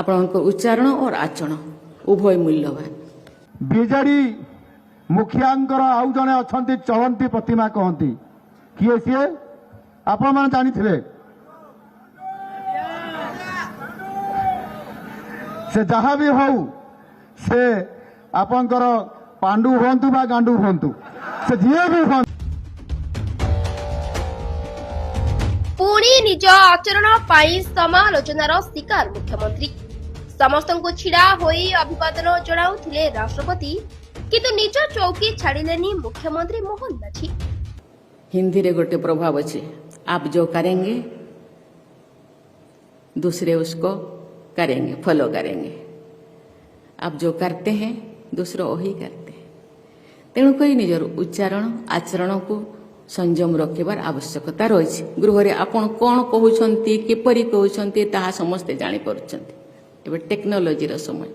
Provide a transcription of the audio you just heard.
ଆପଣଙ୍କ ଉଚ୍ଚାରଣ और आचरण उभय मूल्यवान। बीजेडी मुखियांकर आउ जने अछंती चलंती प्रतिमा कहती किए सी आपण मैंने जानी से जहाँ भी हो से आपंकर पांडु हूँ बा गांडू हूँ से जी भी हूँ पुणी निज आचरण पाई समालोचनार शिकार मुख्यमंत्री समस्त को छिड़ा होई अभिवादन जणाउथिले राष्ट्रपति किंतु निज चौकी छाड़िलेनी मुख्यमंत्री मोहन माझी। हिंदी रे गोटे प्रभाव अच्छे, आप जो करेंगे दूसरे उसको करेंगे, फॉलो करेंगे। आप जो करते हैं दूसरे वही करते हैं। तेणुक निजर उच्चारण आचरण को संयम रखिबार आवश्यकता रही। गृह रे आपण कौन कहउछंती किपरि कहउछंती ताहा समस्ते जानि पारुछंती। एबे टेक्नोलॉजी रो समय।